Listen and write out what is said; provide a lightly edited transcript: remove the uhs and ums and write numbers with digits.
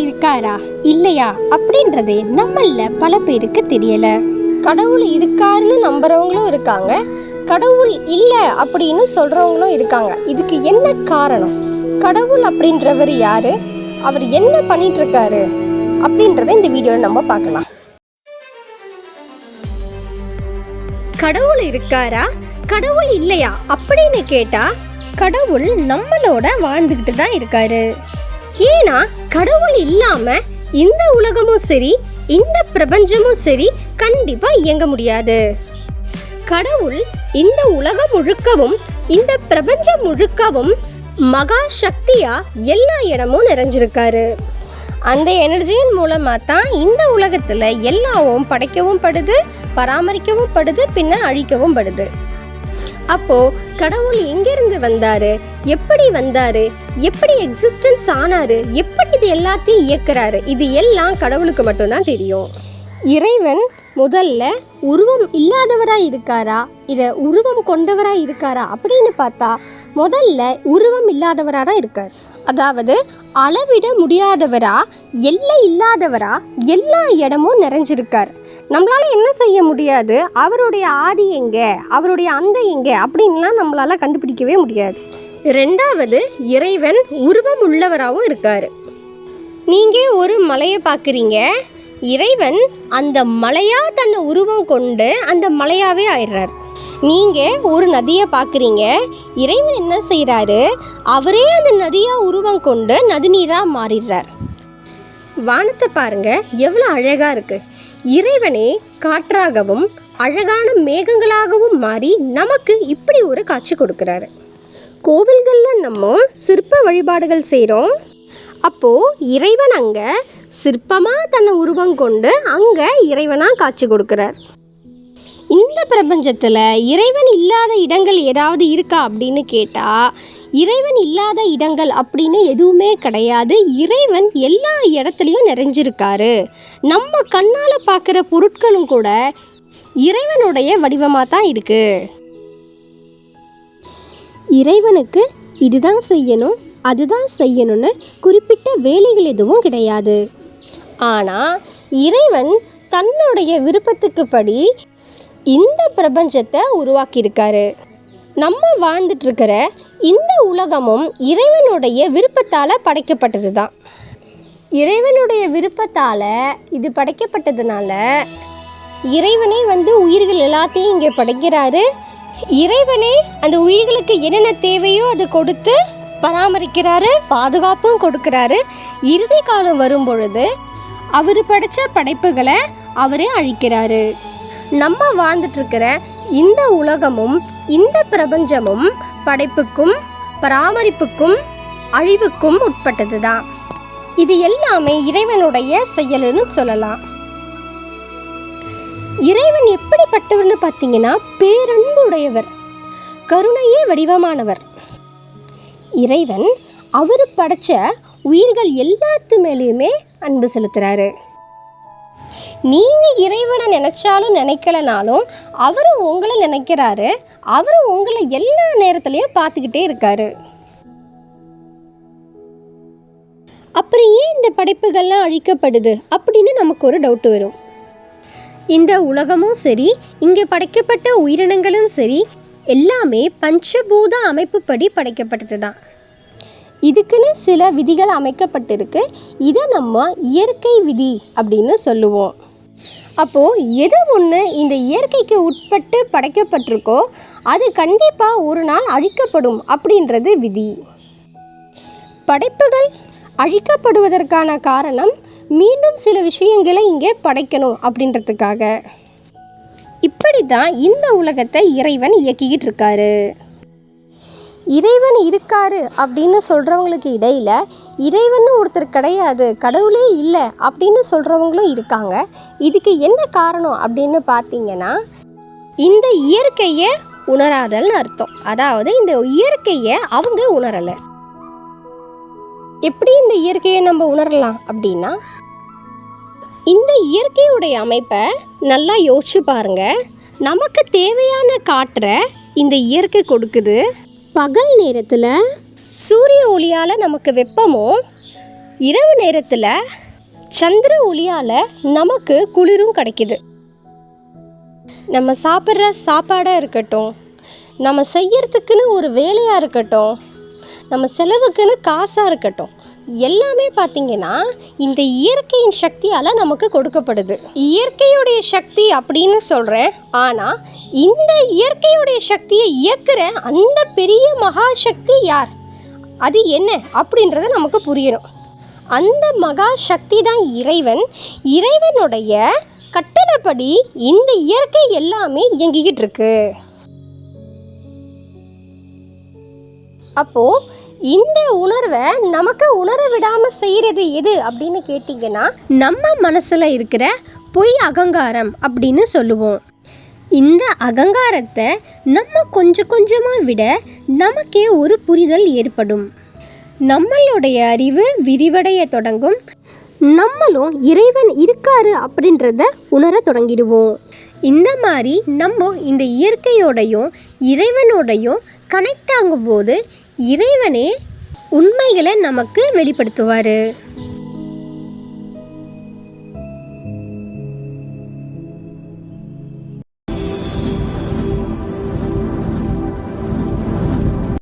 இருக்காரா இல்லையா அப்படின்றதே நம்மள பல பேருக்கு தெரியல. கடவுள் இருக்காருன்னு நம்புறவங்களும் இருக்காங்க, கடவுள் இல்லை அப்படின்னு சொல்றவங்களும் இருக்காங்க. இதுக்கு என்ன காரணம்? கடவுள் அப்படின்றவர் யாரு, அவர் என்ன பண்ணிட்டு இருக்காரு அப்படின்றத இந்த வீடியோல நம்ம பார்க்கலாம். கடவுள் இருக்காரா கடவுள் இல்லையா அப்படின்னு கேட்டா, கடவுள் நம்மளோட வாழ்ந்துகிட்டு தான் இருக்காரு. ஏன்னா கடவுள் இல்லாம இந்த உலகமும் சரி இந்த பிரபஞ்சமும் சரி கண்டிப்பா இயங்க முடியாது. கடவுள் இந்த உலகம் முழுக்கவும் இந்த பிரபஞ்சம் முழுக்கவும் மகா சக்தியா எல்லா இடமும் நிறைஞ்சிருக்காரு. அந்த எனர்ஜியின் மூலமா தான் இந்த உலகத்துல எல்லாவும் படைக்கவும் படுது, பராமரிக்கவும் படுது, பின்ன அழிக்கவும் படுது. அப்போ கடவுள் எங்கிருந்து வந்தாரு, எப்படி வந்தாரு, எப்படி எக்ஸிஸ்டன்ஸ் ஆனாரு, எப்படி இது எல்லாத்தையும் இயக்குறாரு, இது எல்லாம் கடவுளுக்கு மட்டும்தான் தெரியும். இறைவன் முதல்ல உருவம் இல்லாதவராக இருக்காரா இல்லை உருவம் கொண்டவராக இருக்காரா அப்படின்னு பார்த்தா முதல்ல உருவம் இல்லாதவராக தான் இருக்கார். அதாவது அளவிட முடியாதவரா, எல்லை இல்லாதவரா, எல்லா இடமும் நிறைஞ்சிருக்கார். நம்மளால என்ன செய்ய முடியாது, அவருடைய ஆதி எங்கே, அவருடைய அந்த எங்கே அப்படின்லாம் நம்மளால கண்டுபிடிக்கவே முடியாது. ரெண்டாவது, இறைவன் உருவம் உள்ளவராகவும் இருக்கார். நீங்கள் ஒரு மலையை பார்க்குறீங்க, இறைவன் அந்த மலையா தன்னை உருவம் கொண்டு அந்த மலையாவே ஆயிடுறார். நீங்கள் ஒரு நதியை பார்க்குறீங்க, இறைவன் என்ன செய்கிறாரு, அவரே அந்த நதியாக உருவம் கொண்டு நதிநீராக மாறிடுறார். வானத்தை பாருங்க, எவ்வளோ அழகாக இருக்குது. இறைவனே காற்றாகவும் அழகான மேகங்களாகவும் மாறி நமக்கு இப்படி ஒரு காட்சி கொடுக்குறாரு. கோவில்களில் நம்ம சிற்ப வழிபாடுகள் செய்கிறோம். அப்போது இறைவன் அங்கே சிற்பமாக தன்னை உருவம் கொண்டு அங்கே இறைவனாக காட்சி கொடுக்குறார். இந்த பிரபஞ்சத்தில் இறைவன் இல்லாத இடங்கள் ஏதாவது இருக்கா அப்படின்னு கேட்டால், இறைவன் இல்லாத இடங்கள் அப்படின்னு எதுவுமே கிடையாது. இறைவன் எல்லா இடத்துலையும் நிறைஞ்சிருக்காரு. நம்ம கண்ணால் பார்க்குற பொருட்களும் கூட இறைவனுடைய வடிவமாக தான் இருக்குது. இறைவனுக்கு இதுதான் செய்யணும் அதுதான் செய்யணும்னு குறிப்பிட்ட வேலைகள் எதுவும் கிடையாது. ஆனால் இறைவன் தன்னுடைய விருப்பத்துக்கு படி இந்த பிரபஞ்சத்தை உருவாக்கியிருக்காரு. நம்ம வாழ்ந்துட்டுருக்கிற இந்த உலகமும் இறைவனுடைய விருப்பத்தால் படைக்கப்பட்டது தான். இறைவனுடைய விருப்பத்தால் இது படைக்கப்பட்டதுனால இறைவனே உயிர்கள் எல்லாத்தையும் இங்கே படைக்கிறாரு. இறைவனே அந்த உயிர்களுக்கு என்னென்ன தேவையோ அதை கொடுத்து பராமரிக்கிறாரு, பாதுகாப்பும் கொடுக்கிறாரு. இறுதி காலம் வரும் பொழுது அவர் படைத்த படைப்புகளை அவரே அழிக்கிறாரு. நம்ம வாழ்ந்துட்டு இருக்கிற இந்த உலகமும் இந்த பிரபஞ்சமும் படைப்புக்கும் பராமரிப்புக்கும் அழிவுக்கும் உட்பட்டது தான். இது எல்லாமே இறைவனுடைய செயலுன்னு சொல்லலாம். இறைவன் எப்படிப்பட்டவர்னு பார்த்தீங்கன்னா, பேரன்பு உடையவர், கருணையே வடிவமானவர். இறைவன் அவர் படைச்ச உயிர்கள் எல்லாத்து மேலேயுமே அன்பு செலுத்துறாரு. நீங்கள் இறைவனை நினைச்சாலும் நினைக்கலனாலும் அவரும் உங்களை நினைக்கிறாரு. அவரும் உங்களை எல்லா நேரத்துலையும் பார்த்துக்கிட்டே இருக்காரு. அப்புறம் ஏன் இந்த படைப்புகள்லாம் அழிக்கப்படுது அப்படின்னு நமக்கு ஒரு டவுட் வரும். இந்த உலகமும் சரி, இங்கே படைக்கப்பட்ட உயிரினங்களும் சரி, எல்லாமே பஞ்சபூத அமைப்புப்படி படைக்கப்பட்டது தான். இதுக்குன்னு சில விதிகள் அமைக்கப்பட்டிருக்கு. இதை நம்ம இயற்கை விதி அப்படின்னு சொல்லுவோம். அப்போது எது ஒன்று இந்த இயற்கைக்கு உட்பட்டு படைக்கப்பட்டிருக்கோ அது கண்டிப்பாக ஒரு நாள் அழிக்கப்படும் அப்படின்றது விதி. படைப்புகள் அழிக்கப்படுவதற்கான காரணம் மீண்டும் சில விஷயங்களை இங்கே படைக்கணும் அப்படின்றதுக்காக. இப்படி தான் இந்த உலகத்தை இறைவன் இயக்கிக்கிட்டு இருக்காரு. இறைவன் இருக்காரு அப்படின்னு சொல்கிறவங்களுக்கு இடையில் இறைவன் ஒருத்தர் கிடையாது, கடவுளே இல்லை அப்படின்னு சொல்கிறவங்களும் இருக்காங்க. இதுக்கு என்ன காரணம் அப்படின்னு பார்த்தீங்கன்னா, இந்த இயற்கையை உணராதல்னு அர்த்தம். அதாவது இந்த இயற்கையை அவங்க உணரலை. எப்படி இந்த இயற்கையை நம்ம உணரலாம் அப்படின்னா, இந்த இயற்கையுடைய அமைப்பை நல்லா யோசிச்சு பாருங்க. நமக்கு தேவையான காற்றை இந்த இயற்கை கொடுக்குது. பகல் நேரத்தில் சூரிய ஒளியால் நமக்கு வெப்பமும், இரவு நேரத்தில் சந்திர ஒளியால் நமக்கு குளிரும் கிடைக்குது. நம்ம சாப்பிட்ற சாப்பாடாக இருக்கட்டும், நம்ம செய்யறதுக்குன்னு ஒரு வேலையாக இருக்கட்டும், நம்ம செலவுக்குன்னு காசாக இருக்கட்டும், எல்லாமே பார்த்திங்கன்னா இந்த இயற்கையின் சக்தியால் நமக்கு கொடுக்கப்படுது. இயற்கையுடைய சக்தி அப்படின்னு சொல்கிறேன், ஆனால் இந்த இயற்கையுடைய சக்தியை இயக்குற அந்த பெரிய மகா சக்தி யார், அது என்ன அப்படின்றது நமக்கு புரியணும். அந்த மகா சக்தி தான் இறைவன். இறைவனுடைய கட்டளைப்படி இந்த இயற்கை எல்லாமே இயங்கிக்கிட்டு இருக்கு. அப்போது இந்த உணர்வை நமக்கு உணர விடாமல் செய்கிறது எது அப்படின்னு கேட்டிங்கன்னா, நம்ம மனசில் இருக்கிற பொய் அகங்காரம் அப்படின்னு சொல்லுவோம். இந்த அகங்காரத்தை நம்ம கொஞ்சம் கொஞ்சமாக விட நமக்கே ஒரு புரிதல் ஏற்படும். நம்மளுடைய அறிவு விரிவடைய தொடங்கும். நம்மளும் இறைவன் இருக்காரு அப்படின்றத உணர தொடங்கிடுவோம். இந்த மாதிரி நம்ம இந்த இயற்கையோடையும் இறைவனோடையும் கனெக்ட் ஆகும்போது இறைவனே உண்மைகளை நமக்கு வெளிப்படுத்துவார்.